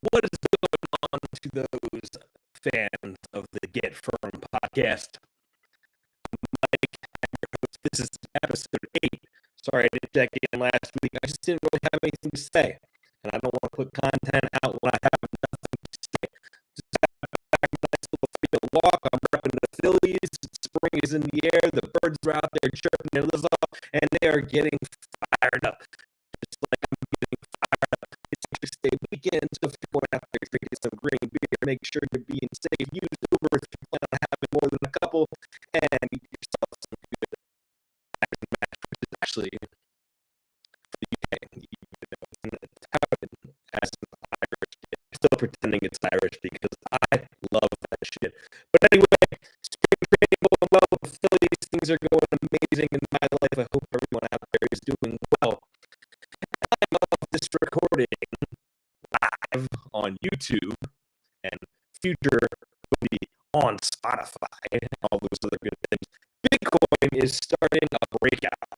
What is going on to those fans of the Get Firm podcast? Mike, this is episode 8. Sorry I didn't check in last week. I just didn't really have anything to say. And I don't want to put content out when I have nothing to say. Just have a nice little field walk. I'm repping the Phillies. Spring is in the air. The birds are out there chirping their lips off, and they are getting fired up. Just like I'm getting fired up. It's Teachers Day weekend, so if you're going out there drinking some green beer, make sure you're being safe. Use Uber if you plan on having more than a couple, and get yourself some good match, which is actually for the UK. It's touted as an Irish shit. I'm still pretending it's Irish because I love that shit. But anyway, spring training going well with the Phillies. Things are going amazing in my life. I hope everyone out there is doing well. I'm off this recording live on YouTube, and future will be on Spotify and all those other good things. Bitcoin is starting a breakout.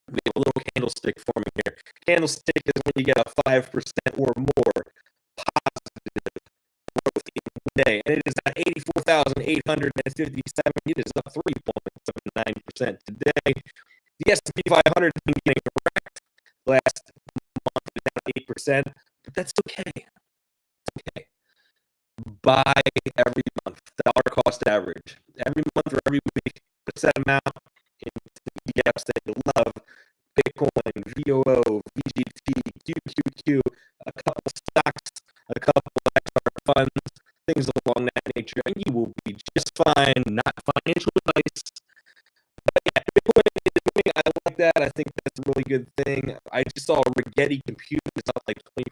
We have a little candlestick forming here. Candlestick is when you get a 5% or more positive growth in one day, and it is at 84,857. It is up 3.79% today. The S&P 500 has been getting wrecked last month, down 8%, but that's okay. It's okay. Buy every month, dollar cost average. Every month or every week, put a set amount into the ETFs that you love. Bitcoin, VOO, VGT, QQQ, a couple stocks, a couple XR funds, things along that nature, and you will be just fine. Not financial advice. But yeah, Bitcoin is doing, I like that. I think that's a really good thing. I just saw REKT computing is up like 20%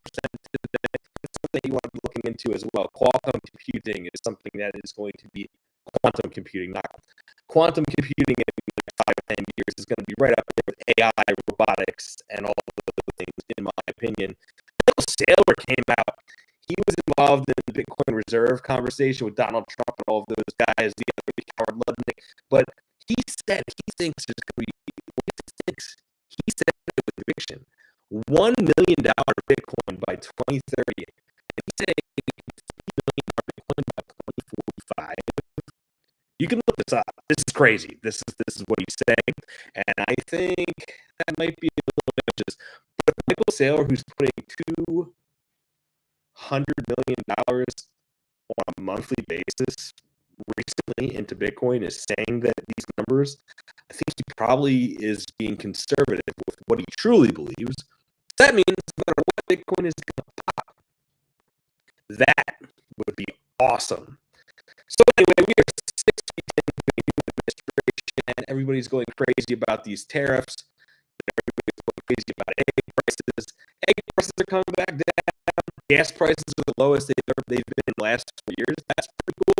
today. It's something you want to be looking into as well. Quantum computing is something that is going to be quantum computing, not quantum computing in the next 5 to 10 years is going to be right up there with AI, robotics, and all of those things, in my opinion. Saylor came out. He was involved in the Bitcoin Reserve conversation with Donald Trump and all of those guys, the other week, Howard Lutnick. But he said he thinks there's going to be, he said it with conviction, $1 million Bitcoin by 2030. And he's saying $50 million Bitcoin by 2045. You can look this up. This is crazy. This is what he's saying, and I think that might be a little ambitious. But Michael Saylor, who's putting $200 million on a monthly basis recently into Bitcoin, is saying that these numbers, I think he probably is being conservative with what he truly believes. That means no matter what, Bitcoin is going to pop. That would be awesome. So anyway, we are 6 weeks into the new administration, and everybody's going crazy about these tariffs. Everybody's going crazy about egg prices. Egg prices are coming back down. Gas prices are the lowest they've been in the last 4 years. That's pretty cool.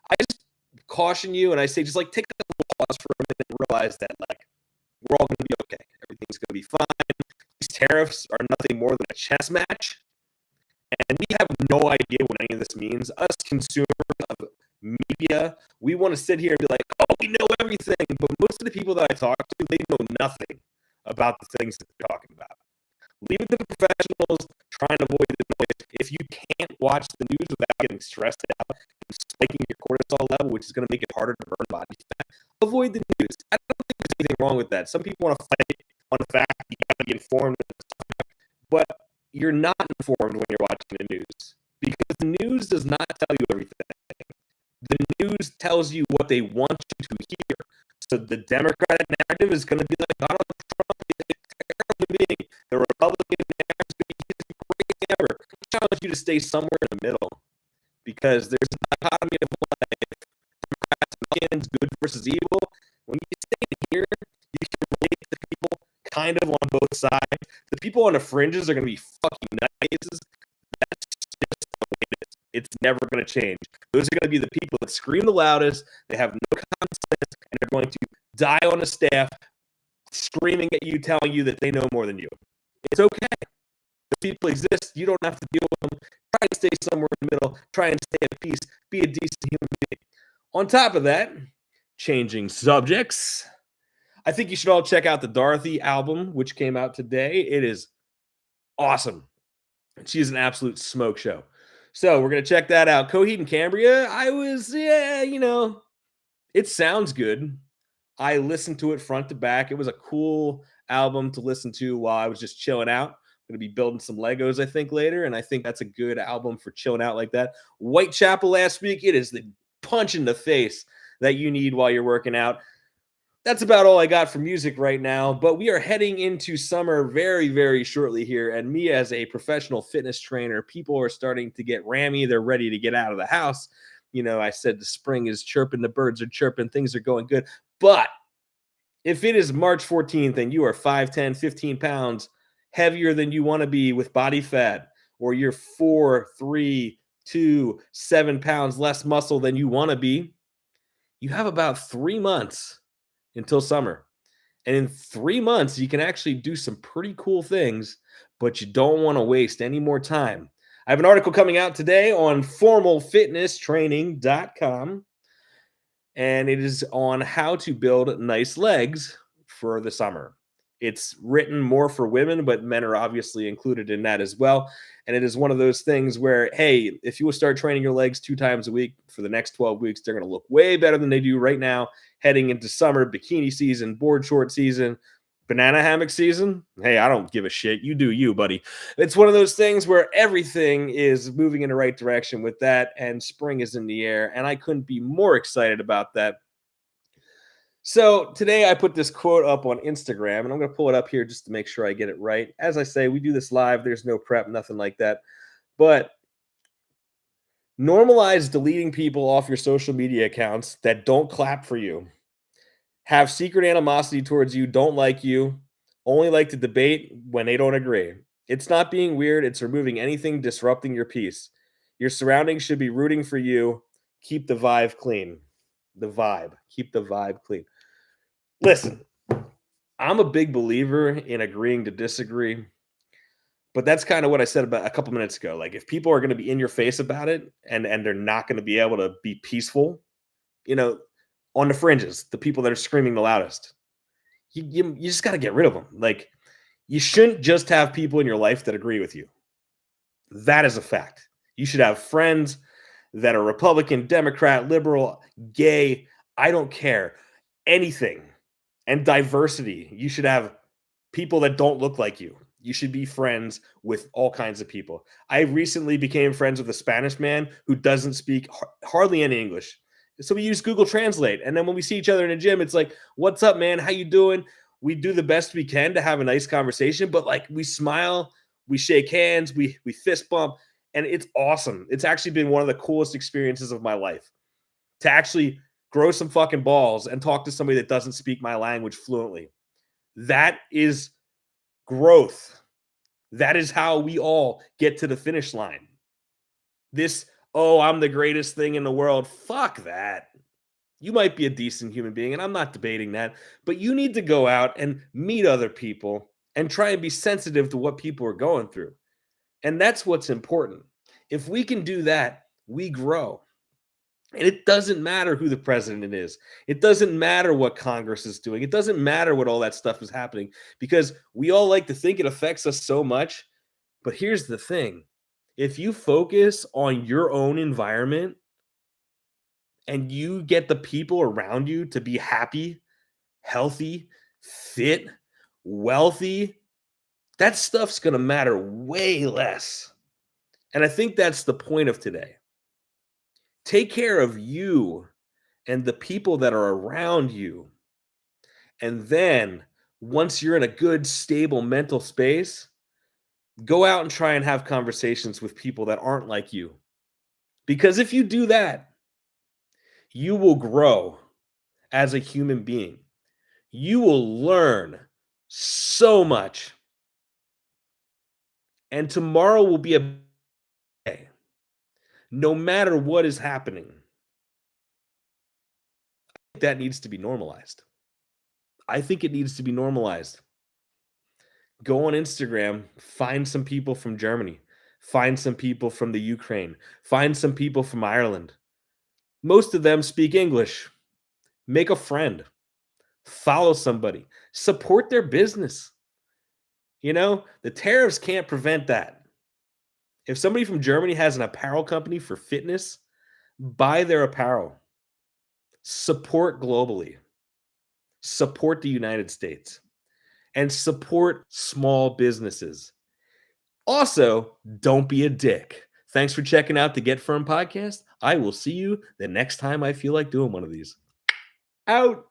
I just caution you, and I say just like take a little pause for a minute and realize that like we're all going to be okay. Everything's going to be fine. These tariffs are nothing more than a chess match. And we have no idea what any of this means. Us consumers of media, we want to sit here and be like, oh, we know everything. But most of the people that I talk to, they know nothing about the things that they're talking about. Leave it to the professionals, trying to avoid the noise. If you can't watch the news without getting stressed out and spiking your cortisol level, which is going to make it harder to burn body fat, avoid the news. I don't think there's anything wrong with that. Some people want to fight on the fact that you got to be informed, but you're not informed when you're watching the news, because the news does not tell you everything. The news tells you what they want you to hear. So the Democratic narrative is going to be like Donald Trump is a terrible being. The Republican narrative is going to be the greatest ever. I challenge you to stay somewhere in the middle, because there's a dichotomy of life. Democrats and Republicans, good versus evil. When you stay in here, you can relate to people kind of on both sides. The people on the fringes are going to be fucking nutcases. That's just the way it is. It's never going to change. Those are going to be the people that scream the loudest. They have no common sense, and they're going to die on a staff screaming at you, telling you that they know more than you. It's okay. The people exist. You don't have to deal with them. Try to stay somewhere in the middle. Try and stay at peace. Be a decent human being. On top of that, changing subjects, I think you should all check out the Dorothy album, which came out today. It is awesome. She's an absolute smoke show. So we're gonna check that out. Coheed and Cambria. I was, yeah, it sounds good. I listened to it front to back. It was a cool album to listen to while I was just chilling out. I'm gonna be building some Legos, I think, later, and I think that's a good album for chilling out like that. Whitechapel last week. It is the punch in the face that you need while you're working out. That's about all I got for music right now, but we are heading into summer very, very shortly here. And me, as a professional fitness trainer, people are starting to get rammy. They're ready to get out of the house. I said the spring is chirping, the birds are chirping, things are going good. But if it is March 14th and you are 5, 10, 15 pounds heavier than you want to be with body fat, or you're 4, 3, 2, 7 pounds less muscle than you want to be, you have about 3 months until summer. And in 3 months, you can actually do some pretty cool things, but you don't want to waste any more time. I have an article coming out today on formalfitnesstraining.com, and it is on how to build nice legs for the summer. It's written more for women, but men are obviously included in that as well. And it is one of those things where, hey, if you will start training your legs 2 times a week for the next 12 weeks, they're going to look way better than they do right now, heading into summer, bikini season, board short season, banana hammock season. Hey, I don't give a shit. You do you, buddy. It's one of those things where everything is moving in the right direction with that, and spring is in the air. And I couldn't be more excited about that. So today I put this quote up on Instagram, and I'm going to pull it up here just to make sure I get it right. As I say, we do this live. There's no prep, nothing like that. But normalize deleting people off your social media accounts that don't clap for you, have secret animosity towards you, don't like you, only like to debate when they don't agree. It's not being weird. It's removing anything disrupting your peace. Your surroundings should be rooting for you. Keep the vibe clean. The vibe. Keep the vibe clean. Listen, I'm a big believer in agreeing to disagree, but that's kind of what I said about a couple minutes ago. Like, if people are going to be in your face about it, and they're not going to be able to be peaceful, you know, on the fringes, the people that are screaming the loudest, you just got to get rid of them. Like, you shouldn't just have people in your life that agree with you. That is a fact. You should have friends that are Republican, Democrat, liberal, gay, I don't care, anything. And diversity. You should have people that don't look like you. You should be friends with all kinds of people. I recently became friends with a Spanish man who doesn't speak hardly any English. So we use Google Translate. And then when we see each other in a gym, it's like, "What's up, man? How you doing?" We do the best we can to have a nice conversation, but like, we smile, we shake hands, we fist bump, and it's awesome. It's actually been one of the coolest experiences of my life to actually grow some fucking balls and talk to somebody that doesn't speak my language fluently. That is growth. That is how we all get to the finish line. This, "Oh, I'm the greatest thing in the world." Fuck that. You might be a decent human being, and I'm not debating that, but you need to go out and meet other people and try and be sensitive to what people are going through. And that's what's important. If we can do that, we grow. And it doesn't matter who the president is. It doesn't matter what Congress is doing. It doesn't matter what all that stuff is happening, because we all like to think it affects us so much. But here's the thing: if you focus on your own environment and you get the people around you to be happy, healthy, fit, wealthy, that stuff's going to matter way less. And I think that's the point of today. Take care of you and the people that are around you. And then once you're in a good, stable mental space, go out and try and have conversations with people that aren't like you. Because if you do that, you will grow as a human being. You will learn so much. And tomorrow will be a day, no matter what is happening. That needs to be normalized. I think it needs to be normalized. Go on Instagram, find some people from Germany, find some people from the Ukraine, find some people from Ireland. Most of them speak English. Make a friend, follow somebody, support their business. The tariffs can't prevent that. If somebody from Germany has an apparel company for fitness, buy their apparel. Support globally. Support the United States and support small businesses. Also, don't be a dick. Thanks for checking out the Get Firm podcast. I will see you the next time I feel like doing one of these. Out.